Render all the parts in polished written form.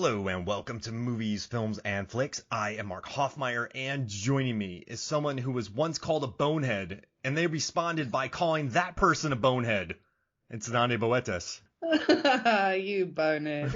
Hello and welcome to Movies, Films, and Flicks. I am Mark Hoffmeyer, and joining me is someone who was once called a bonehead, and they responded by calling that person a bonehead. It's Nande Boetes. You bonehead.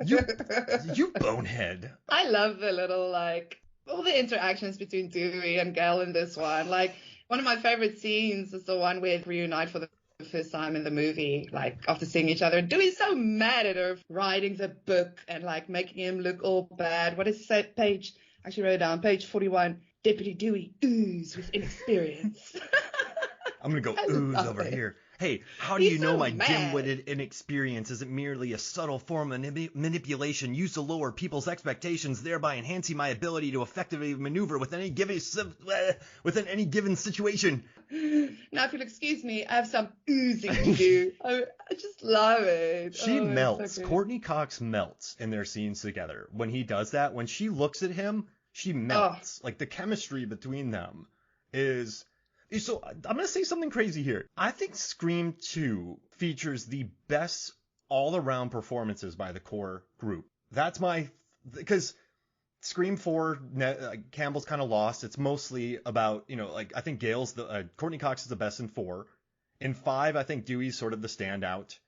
You bonehead. I love the little, all the interactions between Dewey and Gail in this one. One of my favorite scenes is the one where they reunite for the first time in the movie, after seeing each other. Dewey's so mad at her writing the book and, making him look all bad. What is that page? I actually wrote it down, page 41. Deputy Dewey, ooze with inexperience. I'm going to go ooze over here. Hey, how do you know my dim-witted inexperience isn't merely a subtle form of manipulation used to lower people's expectations, thereby enhancing my ability to effectively maneuver within any given situation? Now, if you'll excuse me, I have some oozing to do. I just love it. She melts. So Courtney Cox melts in their scenes together. When he does that, when she looks at him, she melts. The chemistry between them is... So I'm going to say something crazy here. I think Scream 2 features the best all-around performances by the core group. That's because Scream 4, Campbell's kind of lost. It's mostly about, I think Courtney Cox is the best in 4. In 5, I think Dewey's sort of the standout.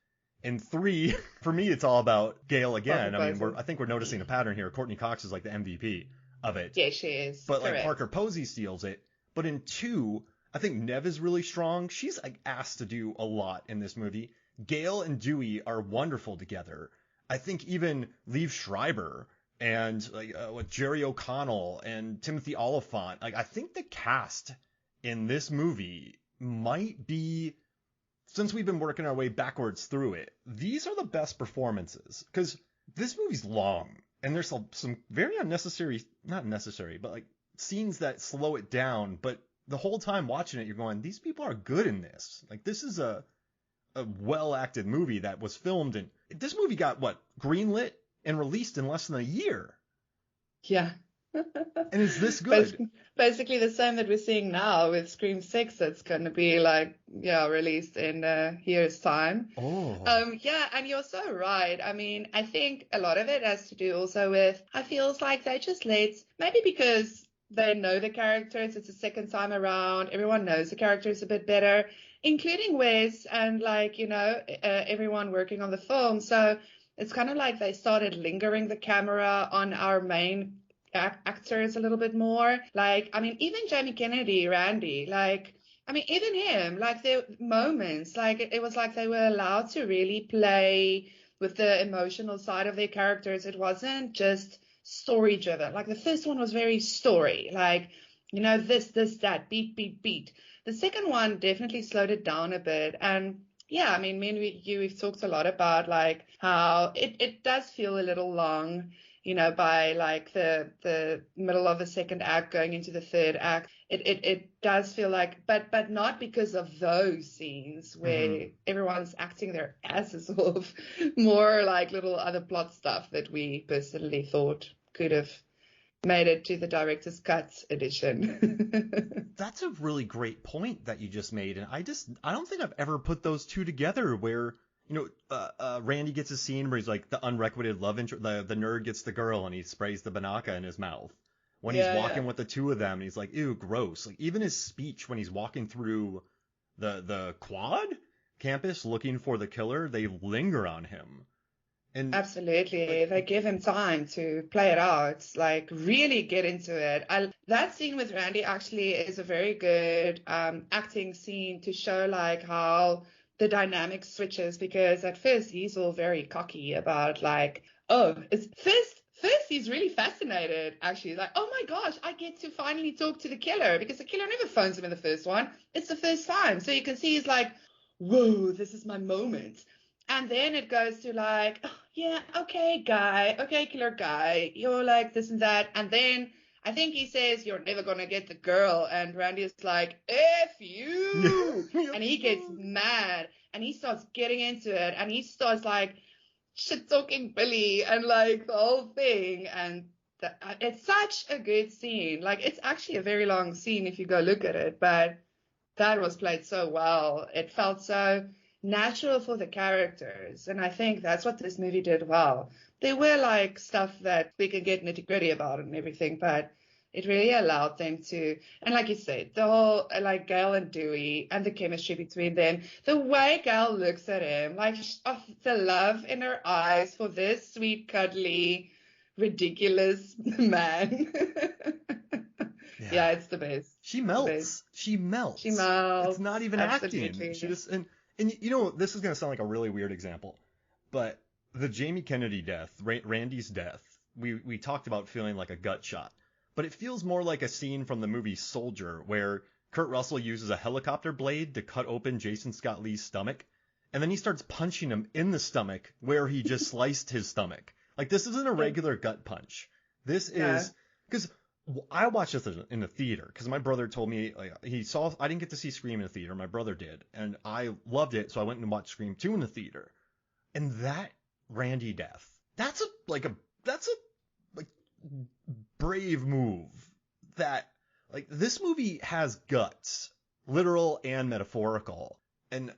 In 3, for me, it's all about Gail again. I think we're noticing a pattern here. Courtney Cox is the MVP of it. Yeah, she is. But Parker Posey steals it. But in 2, I think Nev is really strong. She's asked to do a lot in this movie. Gail and Dewey are wonderful together. I think even Liev Schreiber and Jerry O'Connell and Timothy Oliphant, I think the cast in this movie might be, since we've been working our way backwards through it, these are the best performances. Because this movie's long and there's some very unnecessary, not necessary, but scenes that slow it down, but the whole time watching it, you're going, these people are good in this. This is a well-acted movie that was filmed, and this movie got, greenlit and released in less than a year. Yeah. And is this good? Basically the same that we're seeing now with Scream 6. It's going to be, released in a year's time. Oh. Yeah, and you're so right. I think a lot of it has to do also with, I feels like they just maybe because they know the characters. It's the second time around. Everyone knows the characters a bit better, including Wes and everyone working on the film. So it's kind of like they started lingering the camera on our main actors a little bit more. Even Jamie Kennedy, Randy, even him, the moments, it was like they were allowed to really play with the emotional side of their characters. It wasn't just story driven. The first one was very story, this, that, beat. The second one definitely slowed it down a bit. And yeah, me and we've talked a lot about how it does feel a little long, by the middle of the second act going into the third act. It does feel but not because of those scenes where everyone's acting their asses off, more little other plot stuff that we personally thought could have made it to the director's cut edition. That's a really great point that you just made, and I don't think I've ever put those two together where Randy gets a scene where he's the unrequited love interest, the nerd gets the girl and he sprays the banaka in his mouth when he's walking with the two of them, and he's ew, gross. Even his speech when he's walking through the quad campus looking for the killer, they linger on him. And absolutely, they give him time to play it out, really get into it. That scene with Randy actually is a very good acting scene to show how the dynamic switches, because at first he's all very cocky about first he's really fascinated. Actually, he's oh my gosh, I get to finally talk to the killer, because the killer never phones him in the first one. It's the first time, so you can see he's whoa, this is my moment. And then it goes to oh, yeah, okay, guy, okay, killer guy, you're this and that. And then I think he says, you're never going to get the girl. And Randy is F you. And he gets mad and he starts getting into it. And he starts shit talking Billy and the whole thing. And it's such a good scene. It's actually a very long scene if you go look at it. But that was played so well. It felt so natural for the characters. And I think that's what this movie did well. There were like stuff that we could get nitty-gritty about and everything, but it really allowed them to, and like you said, the whole like Gail and Dewey and the chemistry between them, the way Gail looks at him, like the love in her eyes for this sweet, cuddly, ridiculous man. Yeah. Yeah, it's the best. She It's the best. melts. She She melts. It's not melts. even acting. She Absolutely. just and you know this is gonna sound like a really weird example, but the Jamie Kennedy death, Randy's death, we talked about feeling like a gut shot, but it feels more like a scene from the movie Soldier where Kurt Russell uses a helicopter blade to cut open Jason Scott Lee's stomach, and then he starts punching him in the stomach where he just sliced his stomach. Like this isn't a Yeah. regular gut punch. This No. is because I watched this in the theater because my brother told me like he saw I didn't get to see Scream in the theater, my brother did, and I loved it, so I went and watched Scream 2 in the theater. And that Randy death, that's a like brave move. That like this movie has guts, literal and metaphorical, and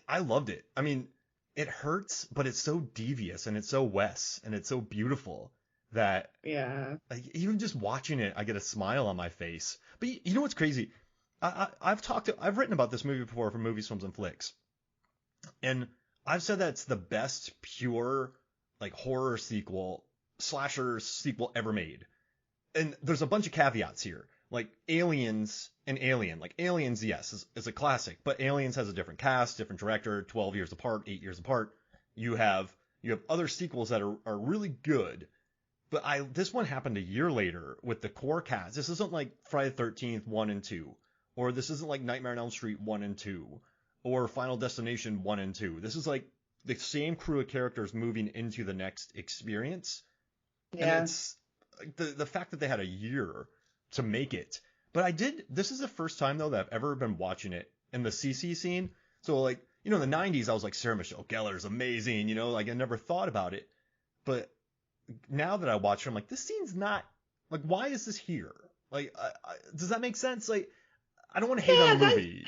I loved it. I mean, it hurts, but it's so devious and it's so Wes and it's so beautiful that Yeah. like, even just watching it, I get a smile on my face. But you know what's crazy? I've written about this movie before for Movies, Films, and Flicks, and I've said that it's the best pure like horror sequel, slasher sequel ever made. And there's a bunch of caveats here. Like Aliens and Alien. Like Aliens, yes, is a classic, but Aliens has a different cast, different director, 12 years apart, 8 years apart. You have other sequels that are really good. But this one happened a year later with the core cast. This isn't like Friday the 13th 1 and 2, or this isn't like Nightmare on Elm Street 1 and 2, or Final Destination 1 and 2. This is like the same crew of characters moving into the next experience. And Yeah. it's like the fact that they had a year to make it. But this is the first time though that I've ever been watching it in the CC scene. So like, you know, in the 90s I was like Sarah Michelle Gellar's amazing, you know, like I never thought about it. But now that I watch it, I'm like, this scene's not like, why is this here? Like, does that make sense? Like, I don't want to hate on Yeah, the that movie,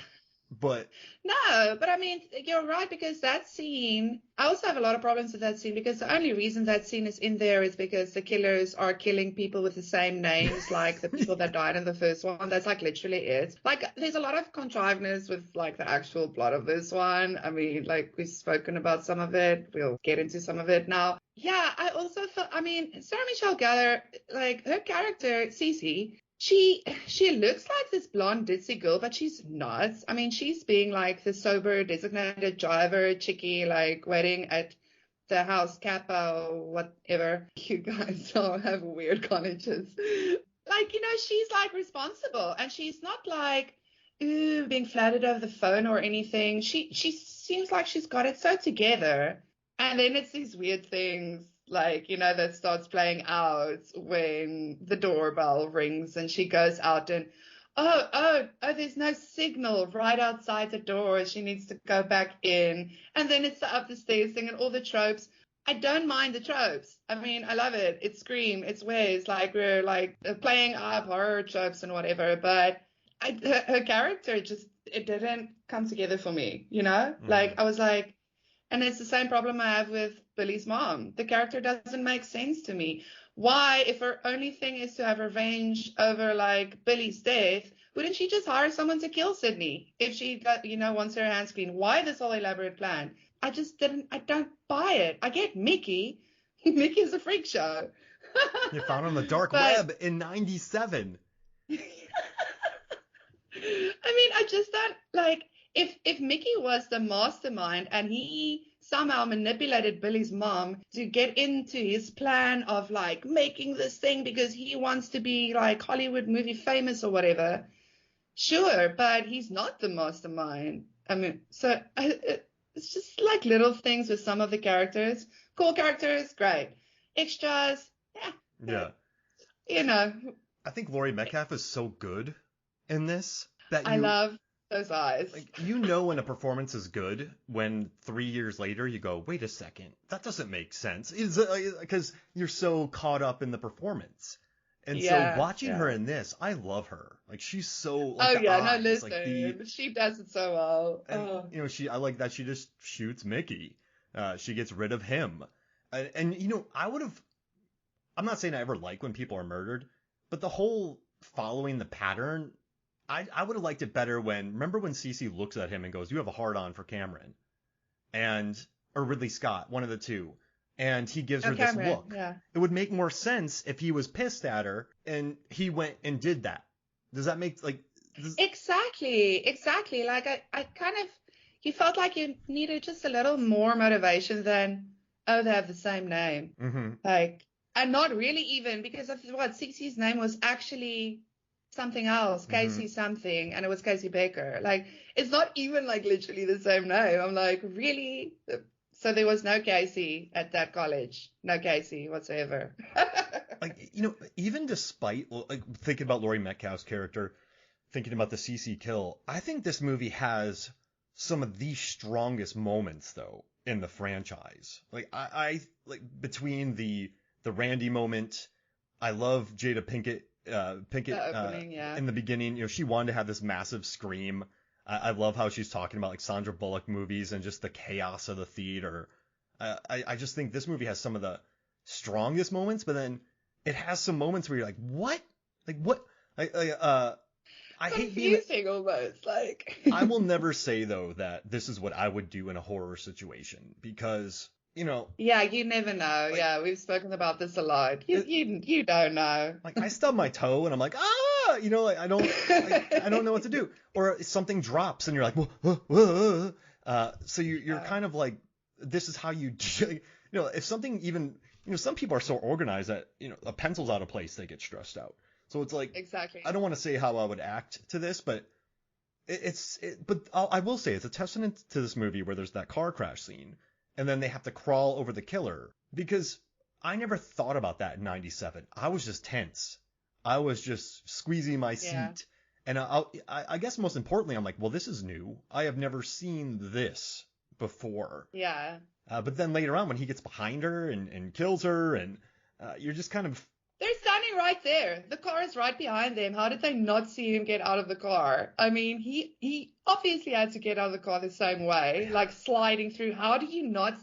but no, but I mean, you're right because that scene, I also have a lot of problems with that scene because the only reason that scene is in there is because the killers are killing people with the same names, like the people that died in the first one. That's like literally it. Like, there's a lot of contriveness with like the actual plot of this one. I mean, like we've spoken about some of it. We'll get into some of it now. Yeah, I also felt, I mean, Sarah Michelle Gellar, like her character, Cece, she looks like this blonde ditzy girl, but she's not. I mean, she's being like the sober designated driver chickie, like waiting at the house kappa or whatever. You guys all have weird colleges. Like, you know, she's like responsible and she's not like ooh being flattered over the phone or anything. She seems like she's got it so together. And then it's these weird things like, you know, that starts playing out when the doorbell rings and she goes out and, oh, there's no signal right outside the door. She needs to go back in. And then it's the up the stairs thing and all the tropes. I don't mind the tropes. I mean, I love it. It's Scream. It's Wes. Like, we're like playing up horror tropes and whatever. But her character just, it didn't come together for me, you know? mm, Like, I was like, and it's the same problem I have with Billy's mom. The character doesn't make sense to me. Why, if her only thing is to have revenge over like Billy's death, wouldn't she just hire someone to kill Sydney if she got, you know, wants her hands clean? Why this whole elaborate plan? I don't buy it. I get Mickey. Mickey is a freak show. you found on the dark But web in '97. I mean, I just don't like if Mickey was the mastermind and he somehow manipulated Billy's mom to get into his plan of like making this thing because he wants to be like Hollywood movie famous or whatever. Sure, but he's not the mastermind. I mean, so it's just like little things with some of the characters. Cool characters, great. Extras, yeah, Yeah, you know, I think Laurie Metcalf is so good in this that I love those eyes. like you know when a performance is good when 3 years later you go, wait a second, that doesn't make sense. Is because you're so caught up in the performance. And so Yeah, watching her yeah. in this, I love her. Like she's so like Oh the yeah, no, eyes, like the listen, she does it so well. and Oh, I like that she just shoots Mickey. She gets rid of him. And I would have I'm not saying I ever like when people are murdered, but the whole following the pattern, I would have liked it better when remember when Cece looks at him and goes, "You have a hard on for Cameron." And or Ridley Scott, one of the two. And he gives oh, her this Cameron, look. yeah. It would make more sense if he was pissed at her and he went and did that. Does that make like does, Exactly, exactly. Like I kind of, you felt like you needed just a little more motivation than, oh, they have the same name. mm-hmm, Like, and not really even because of what Cece's name was actually something else, mm-hmm. Casey something, and it was Casey Baker. Like, it's not even like literally the same name. I'm like, really? So there was no Casey at that college, no Casey whatsoever. Like even despite like thinking about Laurie Metcalf's character, thinking about the CC kill, I think this movie has some of the strongest moments though in the franchise. Like I like between the Randy moment, I love Jada Pinkett The opening, yeah. in the beginning. She wanted to have this massive scream. I love how she's talking about like Sandra Bullock movies and just the chaos of the theater. I just think this movie has some of the strongest moments, but then it has some moments where you're like, what? Like what? I hate being. Confusing almost, like. I will never say though that this is what I would do in a horror situation because Yeah, you never know. like Yeah, we've spoken about this a lot. You it, you you don't know. like I stub my toe and I'm like like I don't know what to do or something drops and you're like whoa, whoa. So you're Yeah, kind of like this is how you if something even some people are so organized that a pencil's out of place they get stressed out. So it's like exactly. I don't want to say how I would act to this, but but I will say it's a testament to this movie where there's that car crash scene, and then they have to crawl over the killer because I never thought about that in '97. I was just tense. I was just squeezing my Yeah, seat, and I guess most importantly, I'm like, well, this is new. I have never seen this before. yeah. But then later on, when he gets behind her and kills her, and you're just kind of They're standing right there. The car is right behind them. How did they not see him get out of the car? I mean, he obviously had to get out of the car the same way, like sliding through. How do you not?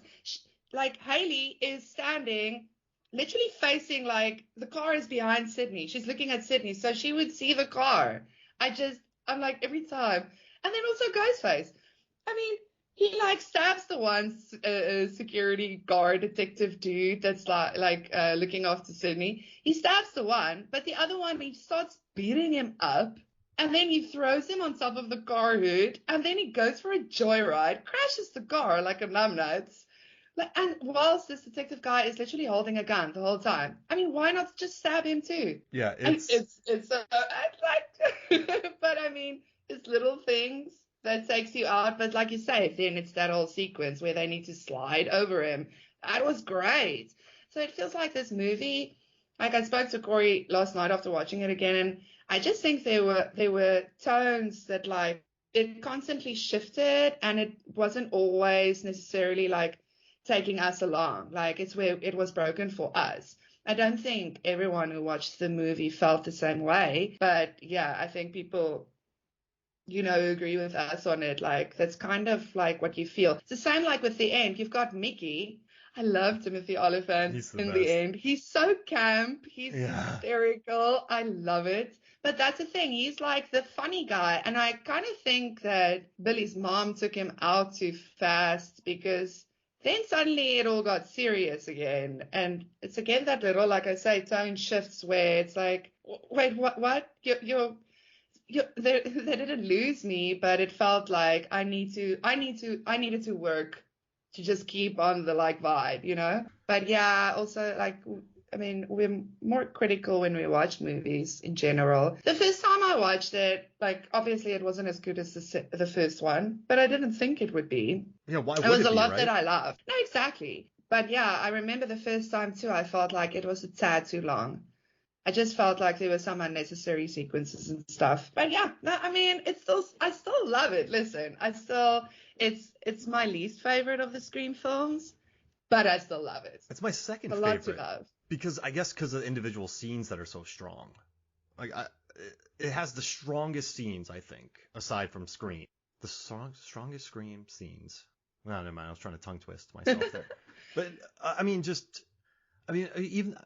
Like Haley is standing, literally facing like the car is behind Sydney. She's looking at Sydney, so she would see the car. I'm like every time. And then also Ghostface. I mean, he like stabs the one security guard detective dude that's looking after Sydney. He stabs the one, but the other one he starts beating him up, and then he throws him on top of the car hood, and then he goes for a joyride, crashes the car like a numbnuts. Like, and whilst this detective guy is literally holding a gun the whole time, I mean, why not just stab him too? yeah, And it's it's like, but I mean, it's little things that takes you out. But like you say, then it's that whole sequence where they need to slide over him. That was great. So it feels like this movie. Like I spoke to Corey last night after watching it again, and I just think there were tones that like it constantly shifted, and it wasn't always necessarily like taking us along. Like it's where it was broken for us. I don't think everyone who watched the movie felt the same way, but yeah, I think people, agree with us on it. Like that's kind of like what you feel. It's the same like with the end. You've got Mickey. I love Timothy Olyphant he's the in the best. end. He's so camp. He's Yeah. hysterical. I love it. But that's the thing. He's like the funny guy. And I kind of think that Billy's mom took him out too fast because then suddenly it all got serious again. And it's again that little, like I say, tone shifts where it's like, wait, what? They didn't lose me, but it felt like I needed to work to just keep on the like vibe. But yeah, also like, I mean, we're more critical when we watch movies in general. The first time I watched it, like obviously it wasn't as good as the first one, but I didn't think it would be. Yeah, why It would was it a be, lot that right? I loved. No, exactly. But yeah, I remember the first time too, I felt like it was a tad too long. I just felt like there were some unnecessary sequences and stuff. But yeah, no, I mean, I still love it. Listen, it's my least favorite of the Scream films, but I still love it. It's my It's second a lot to favorite love. because I guess because of the individual scenes that are so strong. Like it has the strongest scenes, I think, aside from Scream. The strongest Scream scenes. No, never mind. I was trying to tongue twist myself there. But I mean, even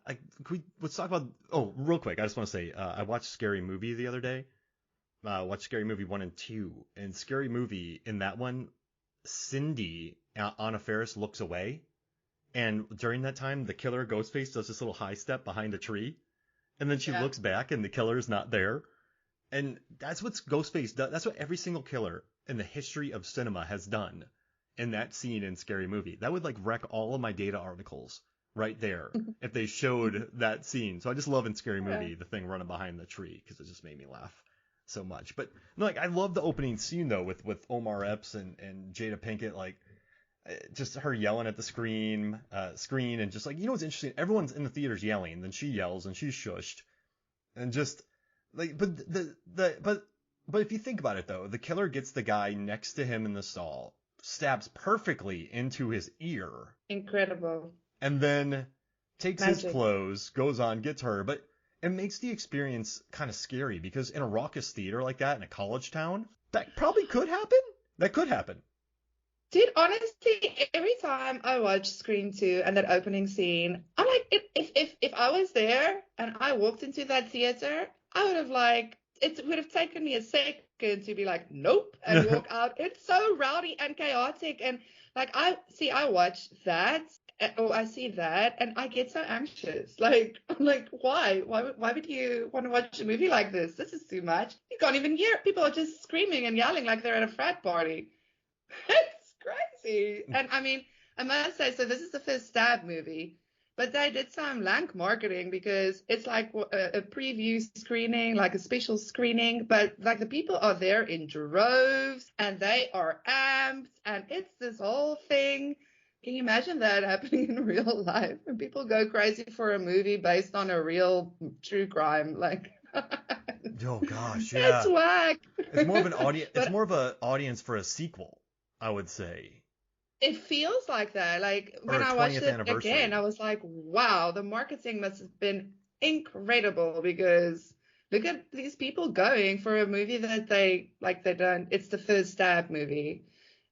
let's talk about. Oh, real quick, I just want to say I watched Scary Movie the other day. Watched Scary Movie 1 and 2, and Scary Movie in that one, Cindy Anna Faris looks away, and during that time, the killer Ghostface does this little high step behind a tree, and then she looks back, and the killer's not there, and that's what Ghostface does. That's what every single killer in the history of cinema has done in that scene in Scary Movie. That would like wreck all of my data articles right there if they showed that scene. So I just love in Scary Movie the thing running behind the tree because it just made me laugh so much. But no, like I love the opening scene though with Omar Epps and Jada Pinkett, like just her yelling at the screen and just like, you know what's interesting? Everyone's in the theaters yelling, and then she yells and she's shushed, and just like but if you think about it though, the killer gets the guy next to him in the stall, stabs perfectly into his ear, Incredible, and then takes magic. his clothes, goes on, gets her, but it makes the experience kind of scary because in a raucous theater like that in a college town, that probably could happen. That could happen. Dude, honestly, every time I watch Scream 2 and that opening scene, I'm like, if I was there and I walked into that theater, I would have like, it would have taken me a second to be like, nope, and walk out. It's so rowdy and chaotic. And like, I watch that, or I see that, and I get so anxious. Like, I'm like, why? Why would you want to watch a movie like this? This is too much. You can't even hear. People are just screaming and yelling like they're at a frat party. It's crazy. And I mean, I must say, so this is the first Stab movie, but they did some lank marketing because it's like a preview screening, like a special screening, but like the people are there in droves and they are amped and it's this whole thing. Can you imagine that happening in real life? And people go crazy for a movie based on a real true crime, like. Oh gosh, yeah. It's whack. It's more of an audience. It's more of an audience for a sequel, I would say. It feels like that. Like when I watched it again, I was like, wow, the marketing must have been incredible because look at these people going for a movie that they don't. It's the first Stab movie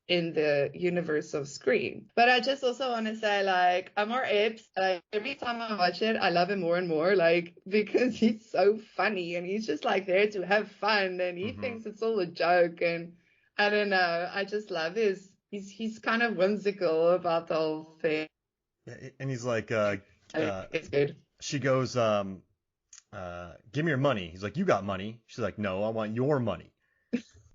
in the universe of Scream. But I just also want to say, like, Amar Epps, like, every time I watch it, I love him more and more, like, because he's so funny and he's just like there to have fun and he thinks it's all a joke. And I don't know, I just love he's kind of whimsical about the whole thing. Yeah, and he's like, it's good. She goes, give me your money. He's like, you got money. She's like, no, I want your money.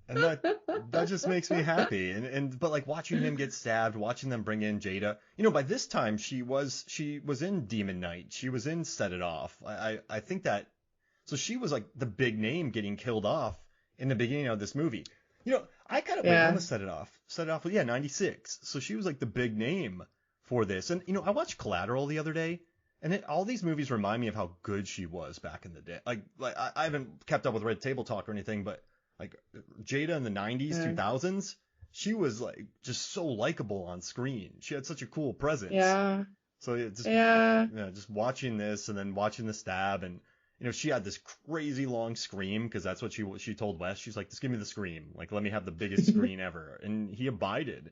And that just makes me happy. But like watching him get stabbed, watching them bring in Jada, you know, by this time she was in Demon Knight. She was in Set It Off. I think that, so she was like the big name getting killed off in the beginning of this movie. You know, I kind of wait on the Set It Off. Set It Off, yeah, 96. So she was like the big name for this. And, you know, I watched Collateral the other day, and all these movies remind me of how good she was back in the day. Like I haven't kept up with Red Table Talk or anything, but like Jada in the 90s, 2000s, she was like just so likable on screen. She had such a cool presence. Yeah. So just watching this and then watching the stab, and you know, she had this crazy long scream because that's what she told Wes. She's like, just give me the scream. Like, let me have the biggest screen ever. And he abided.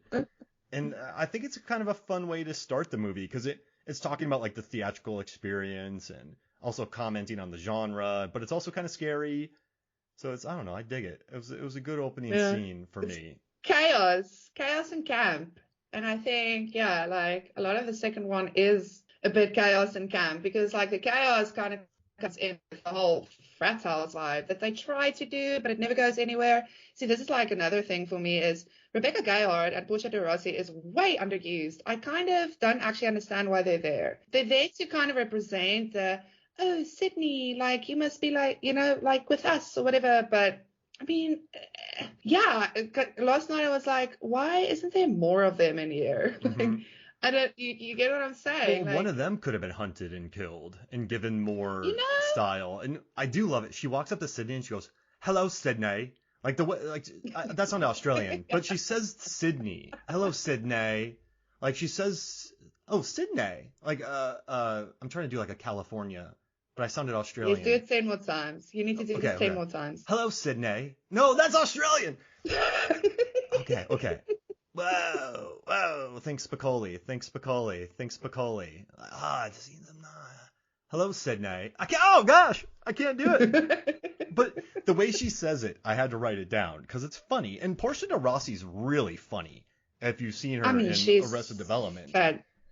And I think it's kind of a fun way to start the movie because it's talking about like the theatrical experience and also commenting on the genre, but it's also kind of scary. So I don't know, I dig it. It was a good opening scene for me. Chaos and camp. And I think, like a lot of the second one is a bit chaos and camp because like the chaos kind of comes in with the whole frat house vibe that they try to do, but it never goes anywhere. See, this is like another thing for me is Rebecca Gayheart and Portia de Rossi is way underused. I kind of don't actually understand why they're there. They're there to kind of represent the, oh, Sydney, like you must be like, you know, like with us or whatever. But I mean, last night I was like, why isn't there more of them in here? Like, I don't, you get what I'm saying? Well, like, one of them could have been hunted and killed and given more style. And I do love it. She walks up to Sydney and she goes, hello, Sydney. Like the way, like that's not Australian, but she says Sydney. Hello, Sydney. Like she says, Oh, Sydney. Like, I'm trying to do like a California, but I sounded Let's do Australian. it 10 more times. You need to do Okay, this 10 okay. more times. Hello, Sydney. No, that's Australian. Okay, okay. Whoa, whoa. Think Spicoli. Think Spicoli. Think Spicoli. Hello, Sydney. I can't. Oh gosh, I can't do it. But the way she says it, I had to write it down because it's funny. And Portia de Rossi's really funny. If you've seen I her mean, in Arrested Development.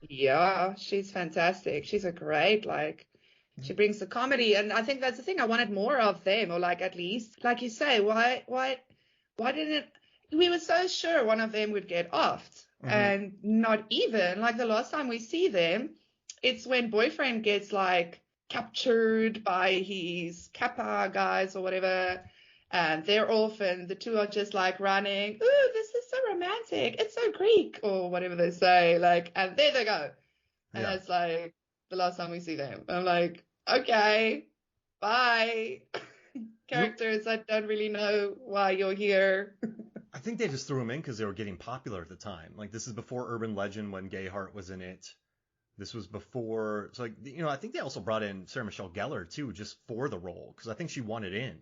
yeah, she's fantastic. She's a great, like, she brings the comedy. And I think that's the thing. I wanted more of them, or like, at least, like you say, why didn't, we were so sure one of them would get offed, Mm-hmm. and not even, like, the last time we see them, it's when boyfriend gets, like, captured by his Kappa guys or whatever, and they're off, and the two are just like running. Ooh, this is so romantic. It's so Greek, or whatever they say. Like, and there they go. And Yeah. it's like the last time we see them. I'm like, okay, bye. Characters, I don't really know why you're here. I think they just threw him in because they were getting popular at the time. Like, this is before Urban Legend when Gayheart was in it. This was before, so, like, I think they also brought in Sarah Michelle Gellar too, just for the role, because I think she wanted in.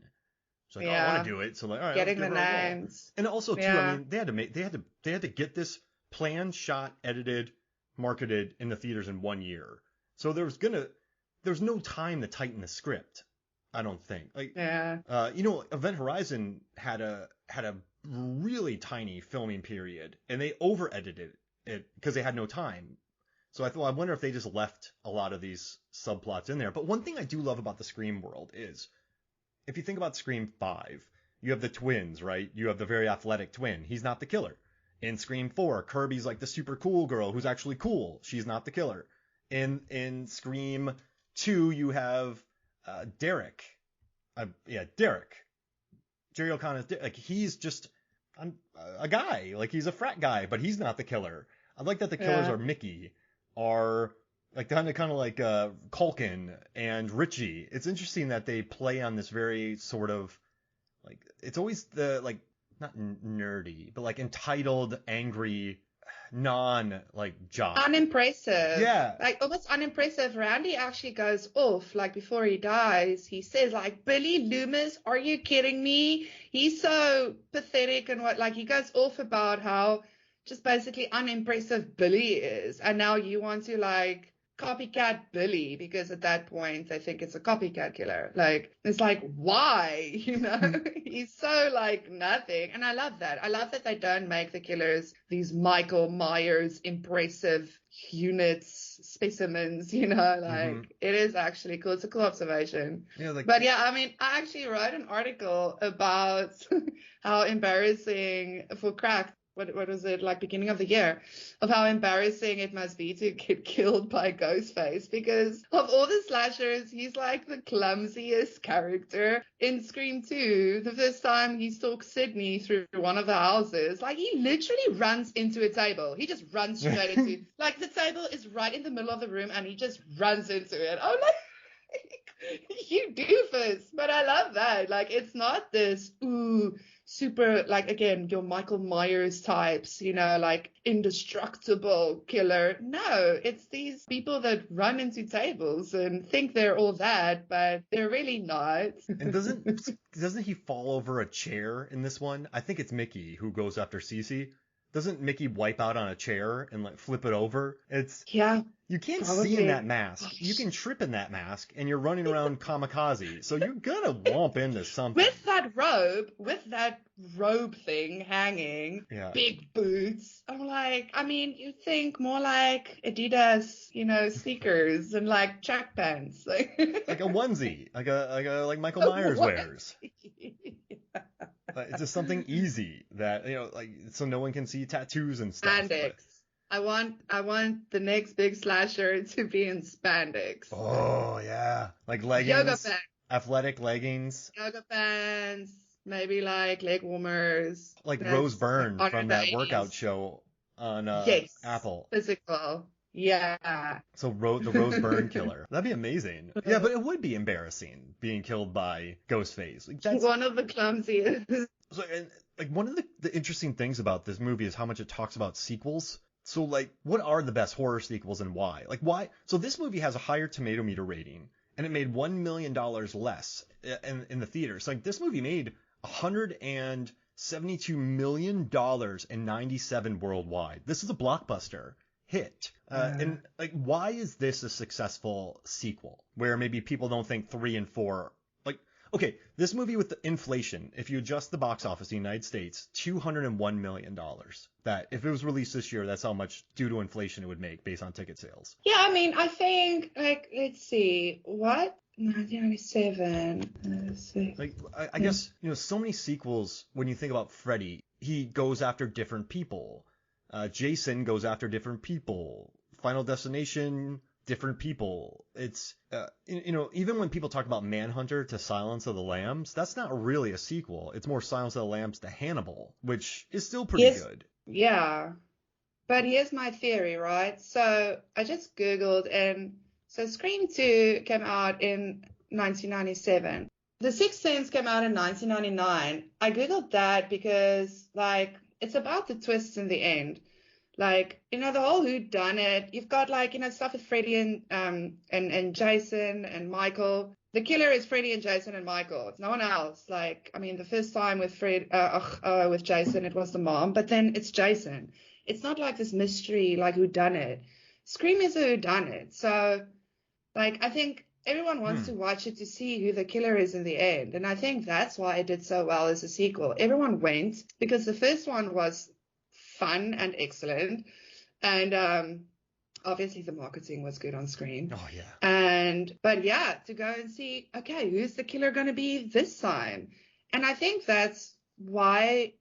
She's like, oh, I want to do it, so like, all right, let's Getting give the her a role. names. And also too, I Yeah. mean, they had to get this planned, shot, edited, marketed in the theaters in 1 year. So there's no time to tighten the script. I don't think. Like, Yeah. Event Horizon had a really tiny filming period, and they over edited it because they had no time. So I wonder if they just left a lot of these subplots in there. But one thing I do love about the Scream world is, if you think about Scream 5, you have the twins, right? You have the very athletic twin. He's not the killer. In Scream 4, Kirby's like the super cool girl who's actually cool. She's not the killer. In Scream 2, you have Derek. Derek. Jerry O'Connor's like, he's just a guy. Like, he's a frat guy, but he's not the killer. I like that the killers are Mickey, are like kind of like Culkin and Richie. It's interesting that they play on this very sort of, like, it's always the, like, not nerdy, but like entitled, angry, like jock. Unimpressive. Yeah. Like, almost unimpressive. Randy actually goes off, like, before he dies. He says, like, Billy Loomis, are you kidding me? He's so pathetic, and like, he goes off about how just basically unimpressive Billy is. And now you want to, like, copycat Billy, because at that point they think it's a copycat killer. Like, it's like, why? He's so, like, nothing. And I love that. I love that they don't make the killers these Michael Myers impressive units, specimens, like, it is actually cool. It's a cool observation. Yeah, like, but yeah, I mean, I actually wrote an article about how embarrassing for Crack, what was it, like, beginning of the year, of how embarrassing it must be to get killed by Ghostface, because of all the slashers, he's like the clumsiest character. In Scream 2, the first time he stalks Sydney through one of the houses, like, he literally runs into a table. He just runs straight into, like, the table is right in the middle of the room and he just runs into it. I'm like, you doofus. But I love that. Like, it's not this, super, like, again, your Michael Myers types, like, indestructible killer. No, it's these people that run into tables and think they're all that, but they're really not. And doesn't he fall over a chair in this one? I think it's Mickey who goes after Cece. Doesn't Mickey wipe out on a chair and, like, flip it over? You can't see in that mask. You can trip in that mask, and you're running around kamikaze, so you're gonna womp into something. With that robe thing hanging, big boots. I'm like, I mean, you think more like Adidas, sneakers and, like, track pants, like a onesie, like Michael Myers wears. It's just something easy that, like, so no one can see tattoos and stuff. Spandex. I want the next big slasher to be in spandex. Oh yeah, like leggings, yoga pants, athletic leggings, yoga pants, maybe like leg warmers, like Rose Byrne from that 80s workout show on Apple. Physical. Yeah. So the Rose Byrne killer. That'd be amazing. Yeah, but it would be embarrassing being killed by Ghostface. Like, that's one of the clumsiest. So, and, like, one of the interesting things about this movie is how much it talks about sequels. So, like, what are the best horror sequels and why? Like, why? So this movie has a higher tomato meter rating, and it made $1 million less in the theaters. Like, this movie made $172 million and 97 worldwide. This is a blockbuster hit. And like, why is this a successful sequel where maybe people don't think 3 and 4? Like, okay, this movie with the inflation, if you adjust the box office in the United States, $201 million. That if it was released this year, that's how much due to inflation it would make based on ticket sales. Yeah, I mean, I think, like, let's see, what? 1997. Like, I guess, so many sequels, when you think about Freddy, he goes after different people. Jason goes after different people. Final Destination, different people. It's, even when people talk about Manhunter to Silence of the Lambs, that's not really a sequel. It's more Silence of the Lambs to Hannibal, which is still pretty good. Yeah. But here's my theory, right? So I just Googled, and so Scream 2 came out in 1997. The Sixth Sense came out in 1999. I Googled that because, like, it's about the twists in the end. Like, the whole whodunit. You've got, like, stuff with Freddy and Jason and Michael. The killer is Freddy and Jason and Michael. It's no one else. Like, I mean, the first time with with Jason, it was the mom, but then it's Jason. It's not like this mystery, like whodunit. Scream is a whodunit. So, like, I think everyone wants to watch it to see who the killer is in the end. And I think that's why it did so well as a sequel. Everyone went because the first one was fun and excellent. And obviously the marketing was good on screen. Oh, yeah. But yeah, to go and see, okay, who's the killer going to be this time? And I think that's why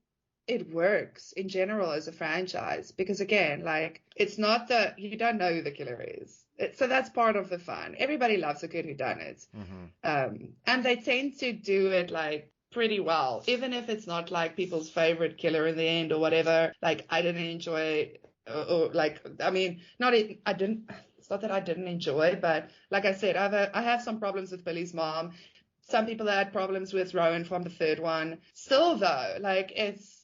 it works in general as a franchise, because again, like, it's not you don't know who the killer is. So that's part of the fun. Everybody loves a good whodunit. And they tend to do it like pretty well, even if it's not like people's favorite killer in the end or whatever. Like, I didn't enjoy, or like, I mean, I didn't. It's not that I didn't enjoy, but like I said, I have some problems with Billy's mom. Some people had problems with Rowan from the third one. Still though, like, it's,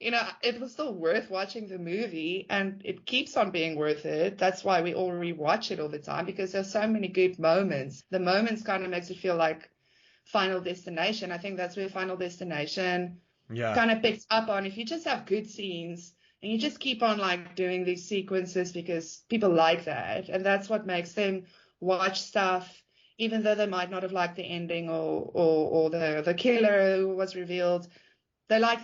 it was still worth watching the movie, and it keeps on being worth it. That's why we all rewatch it all the time, because there's so many good moments. The moments kind of makes it feel like Final Destination. I think that's where Final Destination kind of picks up on. If you just have good scenes and you just keep on like doing these sequences because people like that, and that's what makes them watch stuff, even though they might not have liked the ending or the killer who was revealed. They like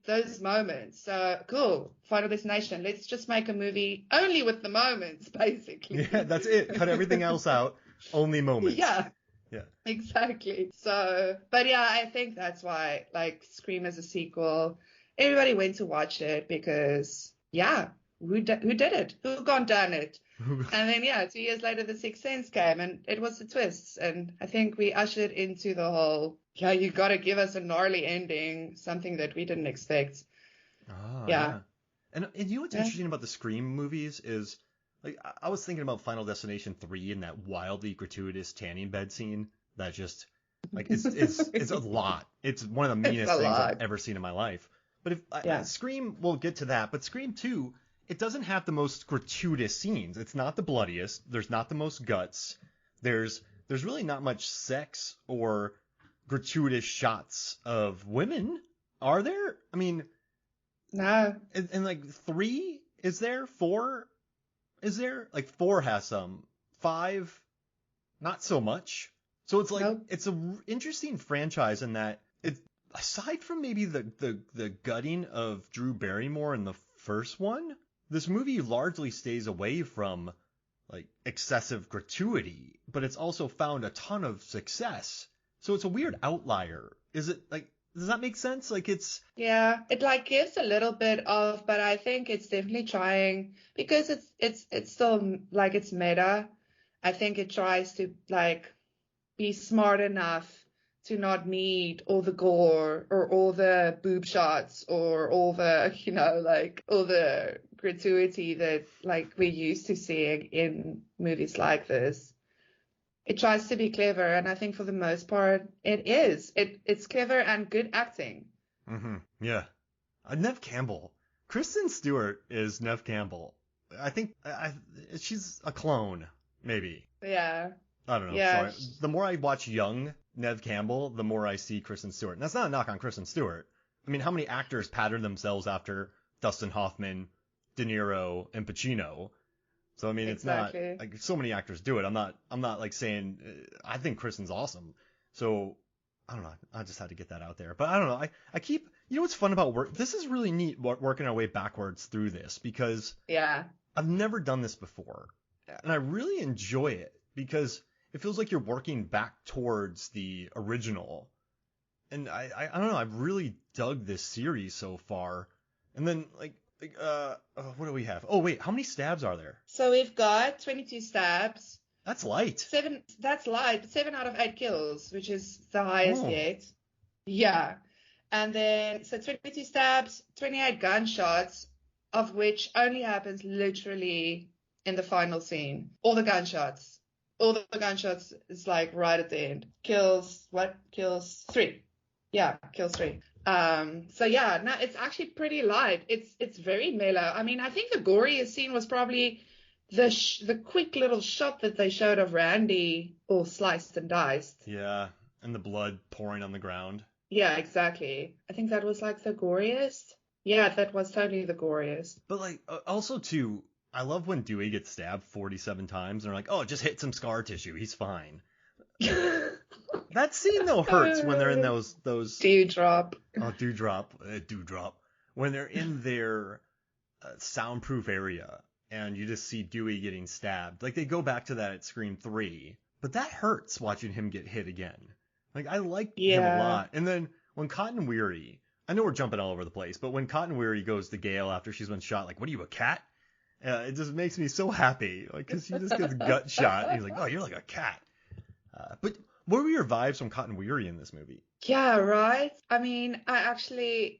those moments. So cool. Final Destination. Let's just make a movie only with the moments, basically. Yeah, that's it. Cut everything else out. Only moments. Yeah. Yeah. Exactly. So, but yeah, I think that's why, like, Scream as a sequel, everybody went to watch it because, yeah, who did it? Who gone done it? And then, yeah, 2 years later, The Sixth Sense came, and it was the twists. And I think we ushered into the whole, yeah, you got to give us a gnarly ending, something that we didn't expect. Yeah. And what's interesting about the Scream movies is, like, I was thinking about Final Destination 3 and that wildly gratuitous tanning bed scene that just, like, it's a lot. It's one of the meanest things I've ever seen in my life. But if Scream, we'll get to that, but Scream 2, it doesn't have the most gratuitous scenes. It's not the bloodiest. There's not the most guts. There's really not much sex or gratuitous shots of women, are there? I mean, no. And like 3, is there? 4, is there? Like 4 has some. 5, not so much. So it's like It's an interesting franchise in that it, aside from maybe the gutting of Drew Barrymore in the first one, this movie largely stays away from like excessive gratuity, but it's also found a ton of success. So it's a weird outlier. Is it like, does that make sense? Like it's... Yeah, it like gives a little bit of, but I think it's definitely trying, because it's still like, it's meta. I think it tries to like be smart enough to not need all the gore or all the boob shots or all the, like all the gratuity that like we're used to seeing in movies like this. It tries to be clever, and I think for the most part it is. It's clever and good acting. Yeah. Neve Campbell. Kristen Stewart is Neve Campbell. I think she's a clone, maybe. Yeah. I don't know. Yeah. Sorry. The more I watch young Nev Campbell, the more I see Kristen Stewart. And that's not a knock on Kristen Stewart. I mean, how many actors pattern themselves after Dustin Hoffman, De Niro, and Pacino? So I mean, it's not Exactly. like so many actors do it. I'm not like saying I think Kristen's awesome. So I don't know. I just had to get that out there. But I don't know. I keep what's fun about work. This is really neat working our way backwards through this because Yeah. I've never done this before, and I really enjoy it because it feels like you're working back towards the original. And I don't know. I've really dug this series so far. And then what do we have? Oh wait, how many stabs are there? So we've got 22 stabs. That's light. That's light. 7 out of 8 kills, which is the highest Oh. yet. Yeah. And then, so 22 stabs, 28 gunshots, of which only happens literally in the final scene. All the gunshots is like right at the end. Kills 3. Yeah, kills 3. So yeah, no, it's actually pretty light. It's very mellow. I mean, I think the goriest scene was probably the quick little shot that they showed of Randy all sliced and diced. Yeah, and the blood pouring on the ground. Yeah, exactly. I think that was like the goriest. Yeah, that was totally the goriest. But like also too, I love when Dewey gets stabbed 47 times and they're like, "Oh, just hit some scar tissue. He's fine." That scene though hurts when they're in those Dewdrop. Oh, dewdrop. When they're in their soundproof area and you just see Dewey getting stabbed. Like they go back to that at Scream 3, but that hurts watching him get hit again. Like I like him a lot. And then when Cotton Weary, I know we're jumping all over the place, but when Cotton Weary goes to Gale after she's been shot, like, what are you, a cat? It just makes me so happy, like, because he just gets gut shot. And he's like, oh, you're like a cat. But what were your vibes from Cotton Weary in this movie? Yeah, right. I mean,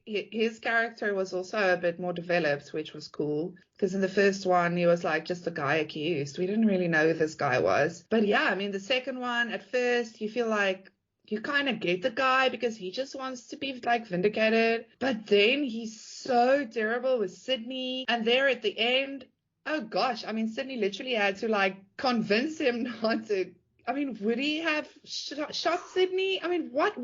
his character was also a bit more developed, which was cool. Because in the first one, he was like just a guy accused. We didn't really know who this guy was. But yeah, I mean, the second one, at first, you feel like you kind of get the guy because he just wants to be like vindicated. But then he's so terrible with Sydney. And there at the end, oh gosh, I mean, Sydney literally had to like convince him not to. I mean, would he have shot Sydney? I mean, what?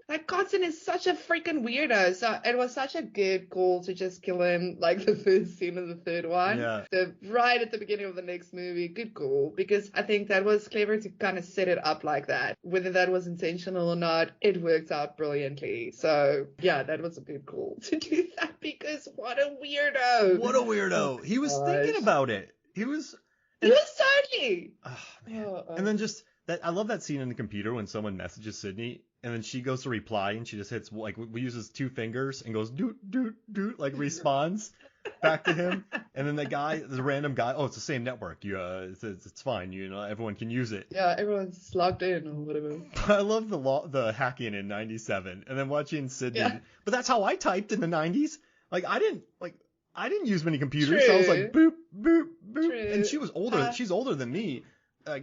Like, Cotton is such a freaking weirdo. So it was such a good call to just kill him, like the first scene of the third one. Yeah. Right at the beginning of the next movie. Good call. Because I think that was clever to kind of set it up like that. Whether that was intentional or not, it worked out brilliantly. So, yeah, that was a good call to do that because what a weirdo. What a weirdo. He was thinking about it. He was totally. Oh, man. And then just that, I love that scene in the computer when someone messages Sydney and then she goes to reply and she just hits like we uses 2 fingers and goes doot doot doot like responds back to him. And then the random guy, oh, it's the same network. It's fine. Everyone can use it. Yeah, everyone's logged in or whatever. I love the hacking in '97 and then watching Sydney. Yeah. But that's how I typed in the '90s. Like I didn't use many computers. True. So I was like boop boop boop. True. And she was older. She's older than me.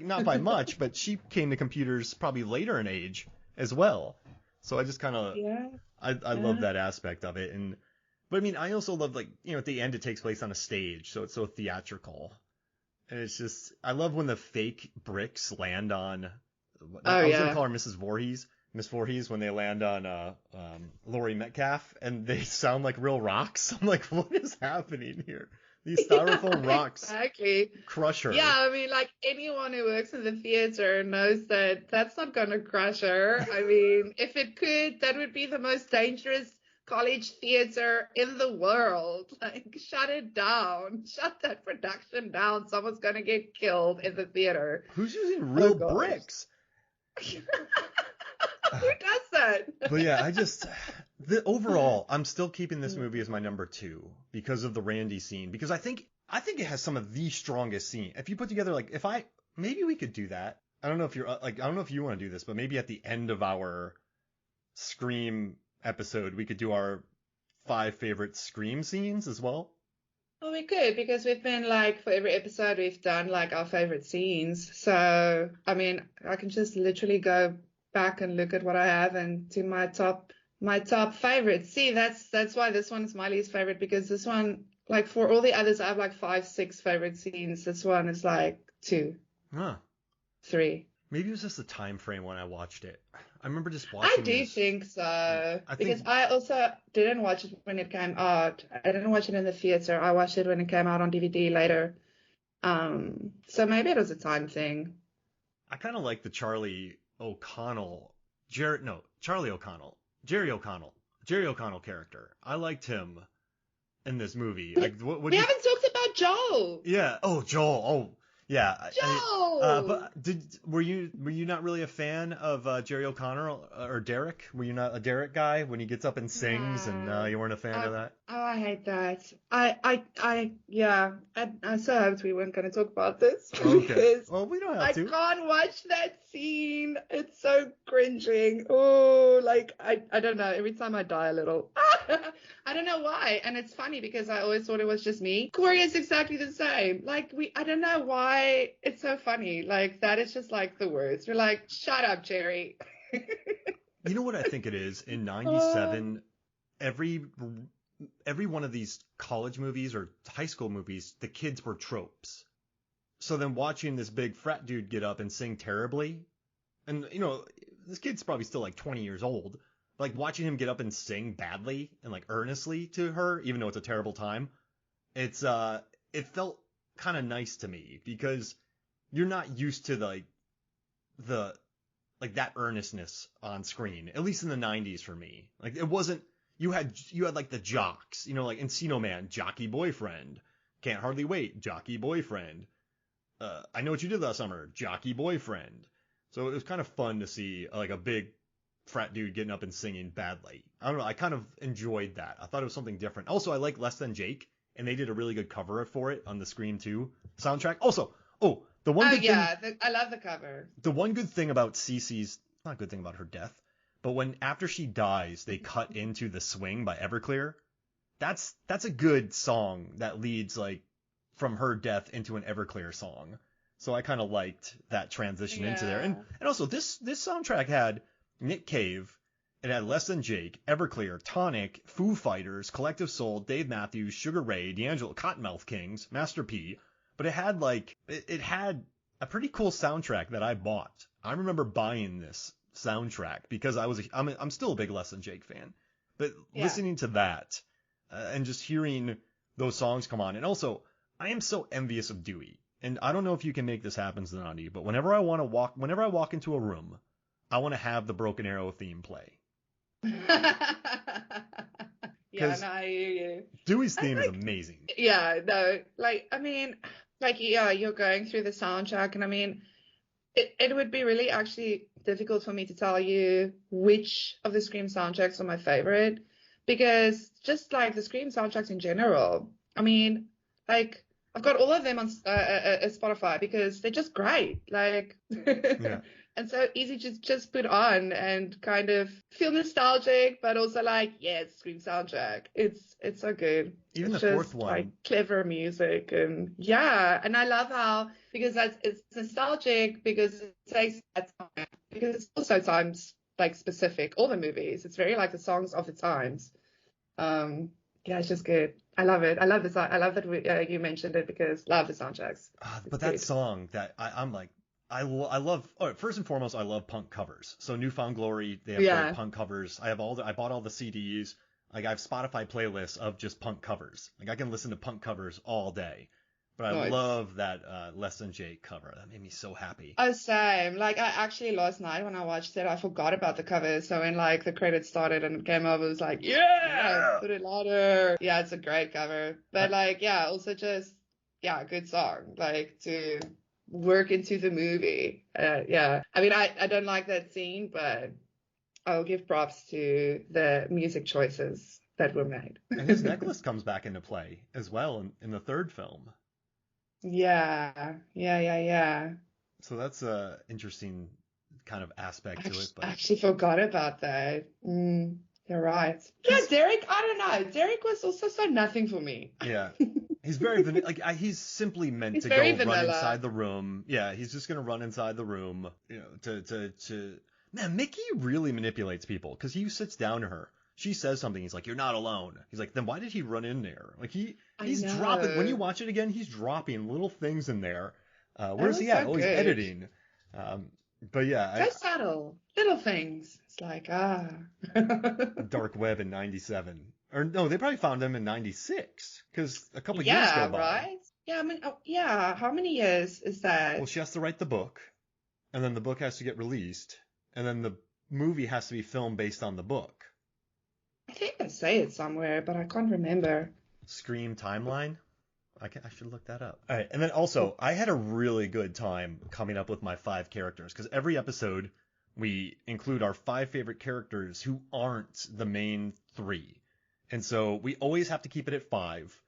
Not by much, but she came to computers probably later in age as well. So I just kind of I love that aspect of it. But I mean, I also love like at the end it takes place on a stage, so it's so theatrical. And it's just I love when the fake bricks land on. I was gonna call her Mrs. Voorhees. Miss Voorhees when they land on Laurie Metcalf and they sound like real rocks. I'm like, what is happening here? These styrofoam rocks exactly. Crush her. Yeah, I mean, like anyone who works in the theater knows that that's not going to crush her. I mean, if it could, that would be the most dangerous college theater in the world. Like, shut it down. Shut that production down. Someone's going to get killed in the theater. Who's using real bricks? Who does that? But yeah, overall, I'm still keeping this movie as my number 2 because of the Randy scene. Because I think it has some of the strongest scene. If you put together maybe we could do that. I don't know if you want to do this, but maybe at the end of our Scream episode, we could do our 5 favorite Scream scenes as well. Well, we could, because we've been for every episode we've done our favorite scenes. So, I mean, I can just literally go back and look at what I have and do my top favorites. See, that's why this one is my least favorite, because this one Like for all the others, I have like 5, 6 favorite scenes. This one is like 2, Huh. 3. Maybe it was just the time frame when I watched it. I remember just I watching do this. think Yeah, so I because think I also didn't watch it when it came out. I didn't watch it in the theater. I watched it when it came out on DVD later. So maybe it was a time thing. I kind of like the Charlie O'Connell, Charlie O'Connell, Jerry O'Connell character. I liked him in this movie. Like, what We do you? haven't talked about Joel. Yeah. Oh, Joel. Oh, yeah. Joel. But were you not really a fan of Jerry O'Connell or Derek? Were you not a Derek guy when he gets up and sings, and No. you weren't a fan of that? Oh, I hate that. Yeah. I so hoped we weren't going to talk about this Okay. because Well, we don't have I to. can't watch that scene. It's so cringing. Oh, like I don't know. Every time I die a little. I don't know why. And it's funny because I always thought it was just me. Corey is exactly the same. Like I don't know why it's so funny. Like that is just like the words. We're like, shut up, Jerry. You know what I think it is? In Oh, '97, every one of these college movies or high school movies, the kids were tropes. So then watching this big frat dude get up and sing terribly, and this kid's probably still like 20 years old, like watching him get up and sing badly and like earnestly to her, even though it's a terrible time, it felt kind of nice to me because you're not used to the like that earnestness on screen, at least in the 90s for me. Like it wasn't you had like the jocks, like Encino Man, jockey boyfriend, can't hardly wait, jockey boyfriend. I know what you did last summer, jockey boyfriend. So it was kind of fun to see like a big frat dude getting up and singing badly. I don't know, I kind of enjoyed that. I thought it was something different. Also, I like Less Than Jake, and they did a really good cover for it on the Scream 2 soundtrack. Also, the one oh good thing yeah, I love the cover. the one good thing about Cece's, not a good thing about her death, but when after she dies, they cut into The Swing by Everclear. That's a good song that leads like from her death into an Everclear song. So I kind of liked that transition into there. And Yeah. and also this soundtrack had Nick Cave, it had Less Than Jake, Everclear, Tonic, Foo Fighters, Collective Soul, Dave Matthews, Sugar Ray, D'Angelo, Cottonmouth Kings, Master P, but it had a pretty cool soundtrack that I bought. I remember buying this soundtrack because I'm still a big Less Than Jake fan. But Yeah. listening to that and just hearing those songs come on, and also I am so envious of Dewey. And I don't know if you can make this happen, Zanandi, but whenever I walk into a room, I want to have the Broken Arrow theme play Yeah, because no, I hear you. Dewey's I theme is like, amazing. yeah, no, like, I mean, like, yeah, you're going through the soundtrack, and I mean, it would be really actually difficult for me to tell you which of the Scream soundtracks are my favorite, because just like the Scream soundtracks in general, I mean, like, I've got all of them on Spotify because they're just great, like, Yeah. and so easy to just put on and kind of feel nostalgic, but also like, yeah, it's Scream soundtrack. It's so good. Even the It's fourth just like one, clever music, and yeah, and I love how because it's nostalgic because it takes that time, because it's also times like specific. All the movies, it's very like the songs of the times. Um, yeah, it's just good. I love it. I love this. I love that you mentioned it because love the soundtracks. It's but that good. song that I'm like, I love. Oh, first and foremost, I love punk covers. So Newfound Glory, they have great Yeah. punk covers. I bought all the CDs. Like I have Spotify playlists of just punk covers. Like I can listen to punk covers all day. But I Nice. love that Less Than Jake cover. That made me so happy. Oh, same. Like I actually last night when I watched it, I forgot about the cover. So when like the credits started and it came up, it was like, yeah, Yeah. put it louder. Yeah, it's a great cover. I, But like, yeah, also just yeah, good song. Like to work into the movie. Yeah. I mean, I don't like that scene, but I'll give props to the music choices that were made. and his necklace comes back into play as well in the third film. Yeah, yeah, yeah, yeah. So that's a interesting kind of aspect to it. But Actually forgot about that. You're right. Yeah, he's Derek, I don't know. Derek was also so nothing for me. Yeah. He's very he's simply meant He's to very go run vanilla. inside the room. Yeah, he's just gonna run inside the room, to man, Mickey really manipulates people because he sits down to her. she says something. He's like, "You're not alone." He's like, "Then why did he run in there?" Like I he's dropping. When you know. watch it again, he's dropping little things in there. That Where's was he at? so Oh, he's good. editing. But yeah, So subtle. Little things. It's like, ah. Dark Web in '97, or no, they probably found him in '96 because a couple years go Yeah, by. right? Yeah, I mean, oh, yeah. How many years is Well, that? she has to write the book, and then the book has to get released, and then the movie has to be filmed based on the book. I think I say it somewhere, but I can't remember. Scream timeline. I should look that up. All right, and then also I had a really good time coming up with my 5 characters because every episode we include our 5 favorite characters who aren't the main 3, and so we always have to keep it at 5.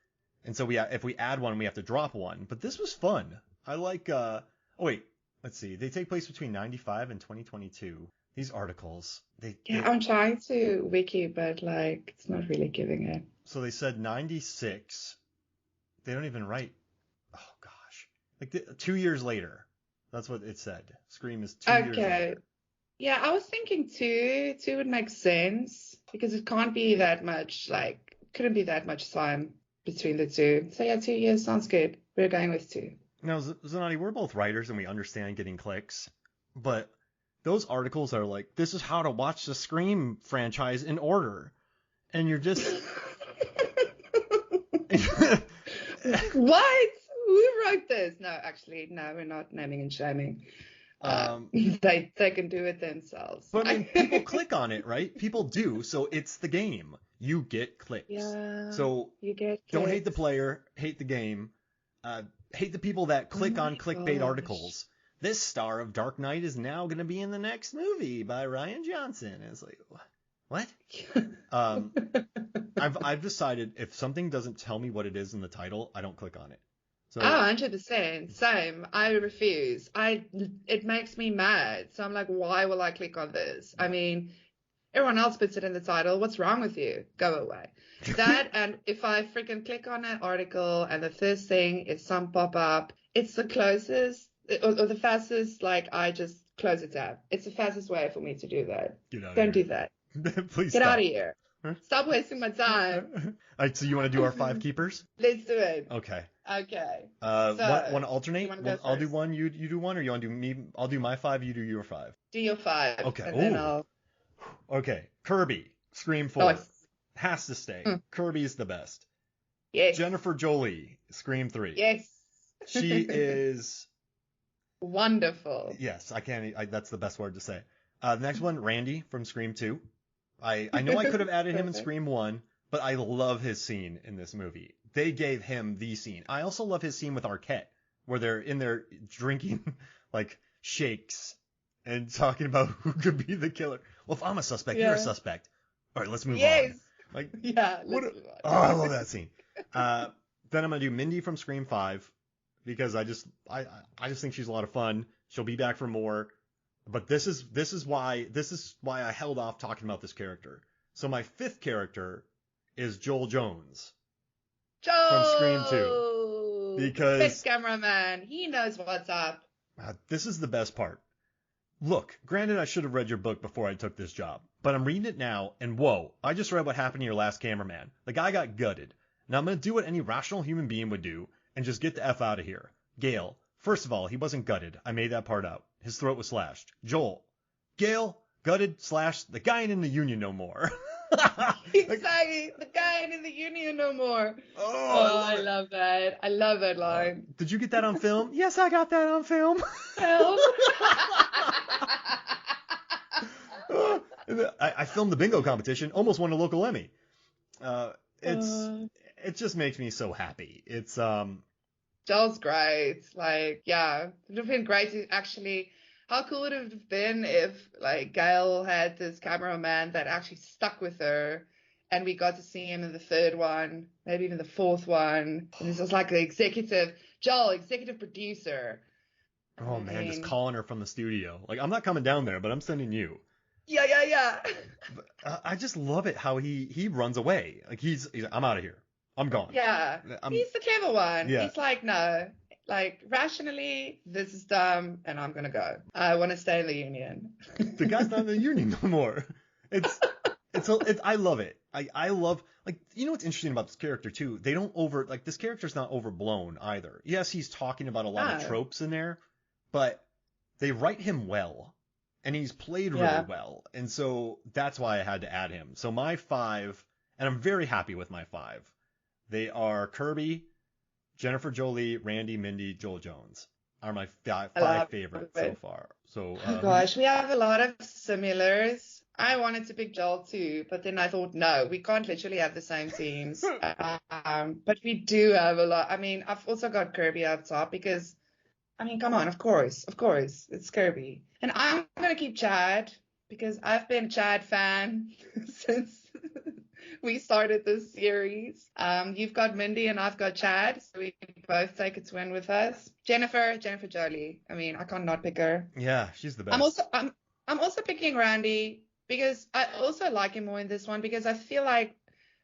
And so if we add one, we have to drop one. But this was fun. I like. Oh wait, let's see. They take place between '95 and 2022. These articles, Yeah, I'm trying to wiki, but like, it's not really giving it. so they said '96. They don't even write. Oh gosh, like 2 years later. That's what it said. Scream is 2 years Okay. later. Yeah, I was thinking two. Two would make sense because it can't be that much, like, couldn't be that much time between the two. So yeah, 2 years sounds good. We're going with two. Now, Zanati, we're both writers and we understand getting clicks, but those articles are like, this is how to watch the Scream franchise in order, and you're just. What? Who wrote this? No, actually, no, we're not naming and shaming. They can do it themselves. But I mean, people click on it, right? People do, so it's the game. You get clicks. Yeah, So you get don't hate the clicks. player, hate the game. Hate the people that Oh click my on clickbait gosh. articles. This star of Dark Knight is now going to be in the next movie by Ryan Johnson. And it's like, what? I've decided if something doesn't tell me what it is in the title, I don't click on it. So, Oh, 100%. Same. I refuse. It makes me mad. So I'm like, why will I click on this? I mean, everyone else puts it in the title. What's wrong with you? Go away. That, and if I freaking click on an article and the first thing is some pop up, it's the closest or the fastest, like I just close the tab. It's the fastest way for me to do that. get out of Don't do here. that. Please Get out stop. of here. Stop wasting my time. All right, so you want to do our 5 keepers? Let's do it. Okay. Okay. Want to So, alternate? you want to go I'll do first? one, you do one, or you want to do me? I'll do my 5, you do your 5. Do your 5, Okay. and then Ooh. I'll. Okay. Kirby, Scream 4. Oh, Has to stay. Mm. Kirby's the best. yes. Jennifer Jolie, Scream 3. Yes. She is. Wonderful. Yes, that's the best word to say. The next one, Randy from Scream 2. I know I could have added him in Perfect. Scream 1, but I love his scene in this movie. They gave him the scene. I also love his scene with Arquette, where they're in there drinking like shakes and talking about who could be the killer. Well, if I'm a suspect, you're a Yeah. suspect. All right, let's move Yes. on. Like, Yeah. what? Let's move on. Oh, I love that scene. Then I'm gonna do Mindy from Scream 5 because I just think she's a lot of fun. She'll be back for more. But this is why I held off talking about this character. So my 5th character is Joel Jones from Scream 2 because Best cameraman. He knows what's up. this is the best part. Look, granted, I should have read your book before I took this job, but I'm reading it now, and whoa, I just read what happened to your last cameraman. The guy got gutted. Now I'm gonna do what any rational human being would do and just get the F out of here. Gail, first of all, he wasn't gutted. I made that part out. His throat was slashed. Joel, Gail, gutted, slashed, the guy ain't in the union no more. Exactly. The guy ain't in the union no more. Oh, I love that. I love that line. Did you get that on film? Yes, I got that on film. Help. I filmed the bingo competition, almost won a local Emmy. It just makes me so happy. It's Joel's great. Like, yeah, it would have been great to actually. How cool would it have been if, like, Gail had this cameraman that actually stuck with her, and we got to see him in the 3rd one, maybe even the 4th one. And this was like the executive producer. oh man, just mean- calling her from the studio. Like, I'm not coming down there, but I'm sending you. Yeah. I just love it how he runs away. Like he's I'm out of here. I'm gone. Yeah. He's the clever one. Yeah. He's like, no. Like, rationally, this is dumb, and I'm gonna go. I want to stay in the union. The guy's not in the union no more. It's I love it. I love, like, you know what's interesting about this character too? They don't this character's not overblown either. Yes, he's talking about a lot of No. tropes in there, but they write him well, and he's played really Yeah. well, and so that's why I had to add him. So my five, and I'm very happy with my five. They are Kirby, Jennifer Jolie, Randy, Mindy, Joel Jones are my I five love favorites so it. far. So Oh who do you? gosh, we have a lot of similars. I wanted to pick Joel too, but then I thought, no, we can't literally have the same teams. But we do have a lot. I mean, I've also got Kirby up top because, I mean, come on, of course, it's Kirby. And I'm gonna keep Chad because I've been a Chad fan since we started this series. You've got Mindy and I've got Chad, so we can both take a twin with us. Jennifer Jolie. I mean, I can't not pick her. Yeah, she's the I'm best. also I'm also picking Randy because I also like him more in this one because I feel like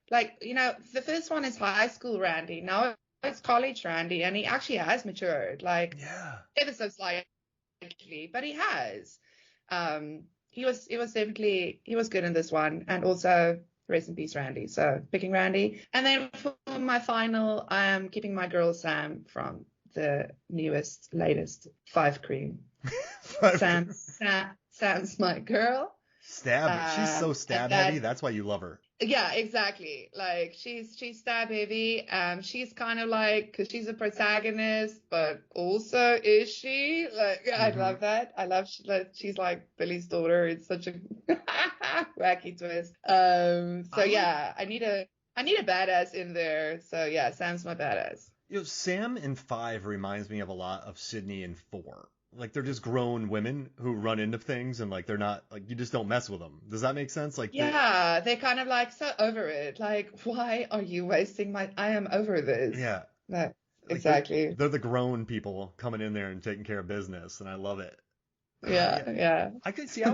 the first one is high school Randy, now it's college Randy, and he actually has matured, like Yeah. ever so slightly, but he has. He was good in this one, and also rest in peace Randy. So picking Randy, and then for my final, I am keeping my girl Sam from the latest Five Cream. Sam's my girl. Stab. She's so And stab that, heavy. That's why you love her. yeah, exactly. Like she's stab heavy. She's kind of like, because she's a protagonist, but also is she? Like, I love that. I love she's like Billy's daughter. It's such a wacky twist. So yeah, I need a badass in there. So yeah, Sam's my badass. You know, Sam in 5 reminds me of a lot of Sydney in 4. Like, they're just grown women who run into things, and like they're not, like, you just don't mess with them. Does that make sense? Like, Yeah, they're kind of like so over it. Like, why are you wasting I am over this. yeah, Like, like exactly. they're the grown people coming in there and taking care of business, and I love it. Yeah, yeah. I could see. I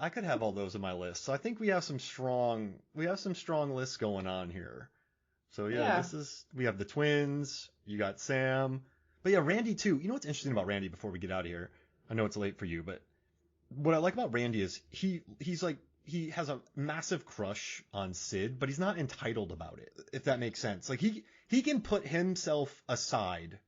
could have all those in my list. So I think we have some strong lists going on here. So yeah, Yeah. we have the twins. You got Sam. But yeah, Randy too. You know what's interesting about Randy before we get out of here? I know it's late for you, but what I like about Randy is he's like, he has a massive crush on Sid, but he's not entitled about it, if that makes sense. Like, he can put himself aside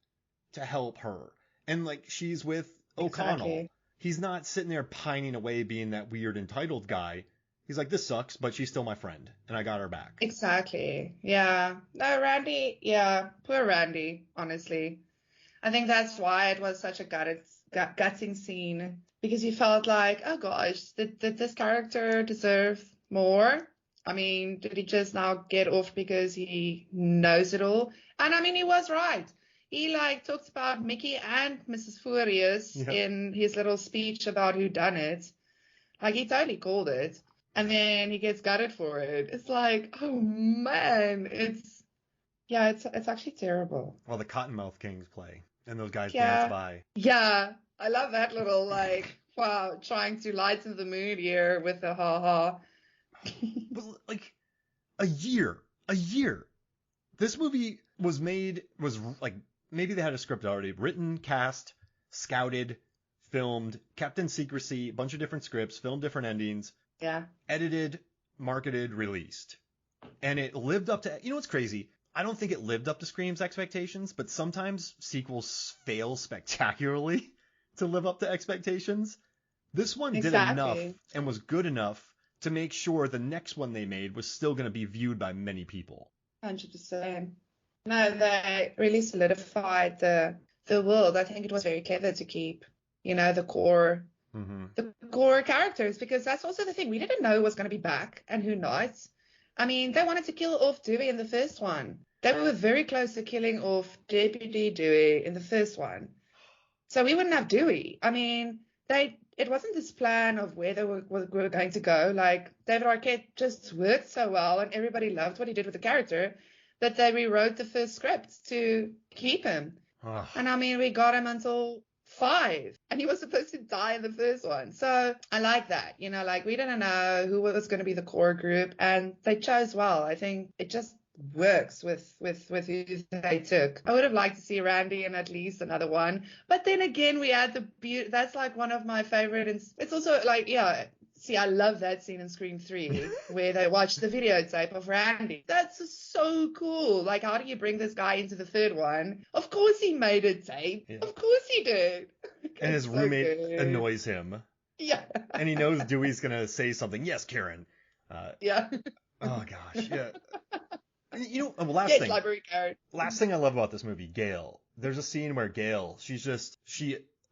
to help her. And like, she's with O'Connell. Exactly. He's not sitting there pining away being that weird entitled guy. He's like, this sucks, but she's still my friend, and I got her back. Exactly. Yeah. No, Randy, yeah, poor Randy, honestly. I think that's why it was such a gutting scene, because you felt like, oh gosh, did this character deserve more? I mean, did he just now get off because he knows it all? And I mean, he was right. He like talked about Mickey and Mrs. Furious in his little speech about who done it. Like, he totally called it. And then he gets gutted for it. It's like, oh man, it's actually terrible. While the Cottonmouth Kings play, and those guys dance Yeah. by. Yeah. I love that little, like, wow, trying to lighten the mood here with the ha-ha. But like, a year. This movie was like, maybe they had a script already written, cast, scouted, filmed, kept in secrecy, a bunch of different scripts, filmed different endings. Yeah. Edited, marketed, released. And it lived up to, you know what's crazy? I don't think it lived up to Scream's expectations, but sometimes sequels fail spectacularly to live up to expectations. This one did enough and was good enough to make sure the next one they made was still going to be viewed by many people. 100%. No, they really solidified the world. I think it was very clever to keep, the core characters, because that's also the thing. We didn't know who was going to be back and who not. I mean, they wanted to kill off Dewey in the first one. They were very close to killing off Deputy Dewey in the first one. So we wouldn't have Dewey. I mean, it wasn't this plan of where they were going to go. Like, David Arquette just worked so well, and everybody loved what he did with the character, that they rewrote the first script to keep him. Ugh. And I mean, we got him until 5, and he was supposed to die in the first one. So I like that. Like, we didn't know who was going to be the core group, and they chose well. I think it just works with who they took. I would have liked to see Randy in at least another one, but then again, we had that's like one of my favorite, and it's also like, yeah, See, I love that scene in Scream 3 where they watch the videotape of Randy. That's so cool. Like, how do you bring this guy into the third one? Of course he made a tape. Yeah. Of course he did. And his roommate annoys him. Yeah. And he knows Dewey's going to say something. Yes, Karen. Yeah. Oh, gosh. Yeah. You know, Library Karen. Last thing I love about this movie, Gail. There's a scene where Gail,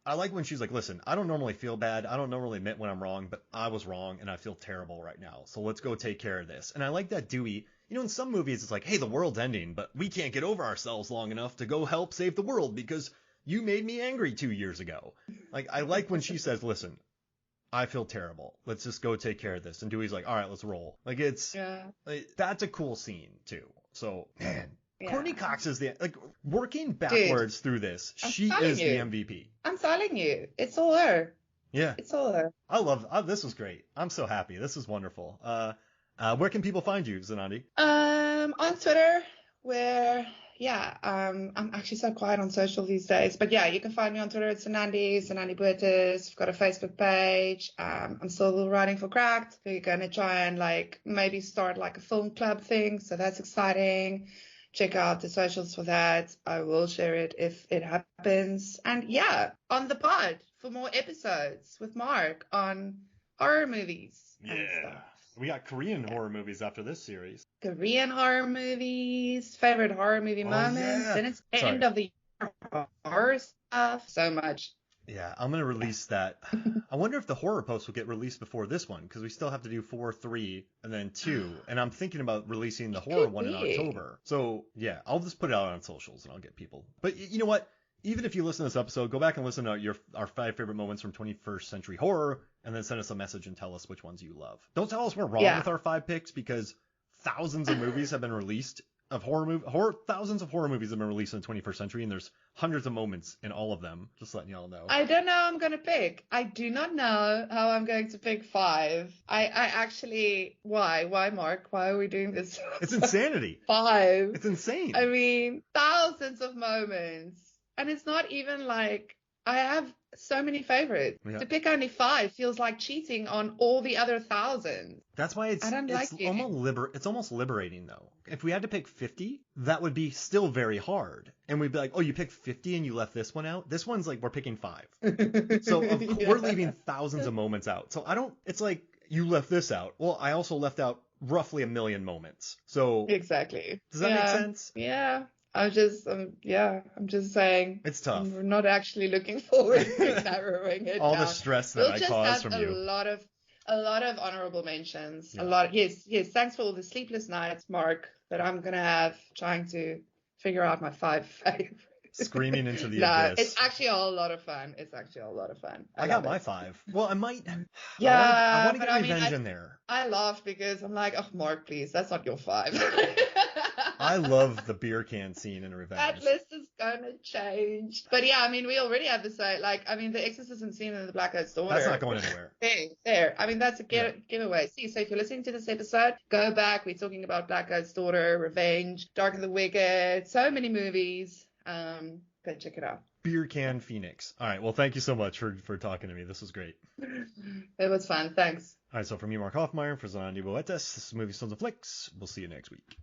I like when she's like, listen, I don't normally feel bad. I don't normally admit when I'm wrong, but I was wrong and I feel terrible right now. So let's go take care of this. And I like that Dewey, you know, in some movies it's like, hey, the world's ending, but we can't get over ourselves long enough to go help save the world because you made me angry 2 years ago. Like, I like when she says, listen, I feel terrible. Let's just go take care of this. And Dewey's like, all right, let's roll. Like, that's a cool scene too. So, man. Yeah. Courtney Cox is working backwards through this. She is the MVP. I'm telling you, it's all her. Yeah, it's all her. This was great. I'm so happy. This is wonderful. Where can people find you, Zanandi? On Twitter, I'm actually so quiet on social these days, but yeah, you can find me on Twitter at Zanandi Buertes. I've got a Facebook page. I'm still writing for Cracked. We're gonna try and maybe start a film club thing, so that's exciting. Check out the socials for that. I will share it if it happens. And yeah, on the pod for more episodes with Mark on horror movies. And stuff. We got Korean horror movies after this series. Korean horror movies, favorite horror movie moments. Yeah. Then it's end of the year horror stuff. So much. Yeah, I'm going to release that. I wonder if the horror post will get released before this one, because we still have to do 4, 3, and then 2. And I'm thinking about releasing the horror one in October. So, yeah, I'll just put it out on socials and I'll get people. But you know what? Even if you listen to this episode, go back and listen to our 5 favorite moments from 21st century horror, and then send us a message and tell us which ones you love. Don't tell us we're wrong with our 5 picks, because thousands of movies have been released. Thousands of horror movies have been released in the 21st century, and there's hundreds of moments in all of them. Just letting y'all know. I don't know how I'm going to pick. I do not know how I'm going to pick 5. I actually, why, Mark? Why are we doing this? It's insanity. 5. It's insane. I mean, thousands of moments. And it's not even I have so many favorites. Yeah. To pick only 5 feels like cheating on all the other thousands. That's why it's almost liberating, though. If we had to pick 50, that would be still very hard. And we'd be like, oh, you picked 50 and you left this one out? This one's we're picking 5. So we're leaving thousands of moments out. So it's like you left this out. Well, I also left out roughly 1 million moments. So exactly. Does that make sense? Yeah. I'm just saying. It's tough. We're not actually looking forward to narrowing it All down. the stress that I caused from you. A lot of honorable mentions. Yeah. Yes. Thanks for all the sleepless nights, Mark, that I'm gonna have trying to figure out my 5 favorites. Screaming into the abyss. It's actually a lot of fun. I got my 5. Well, I might. Yeah. I want to get revenge in there. I laugh because I'm like, oh, Mark, please, that's not your 5. I love the beer can scene in Revenge. That list is gonna change. But yeah, I mean, we already have the same. The exorcism scene in the Black Coat's Daughter. That's not going anywhere. There. I mean, that's a giveaway. See, so if you're listening to this episode, go back. We're talking about Black Coat's Daughter, Revenge, Dark and the Wicked, so many movies. Go check it out. Beer Can Phoenix. All right. Well, thank you so much for talking to me. This was great. It was fun. Thanks. All right. So from me, Mark Hoffmeyer, for Zanandi Boetas, this is Movie Stones and Flicks. We'll see you next week.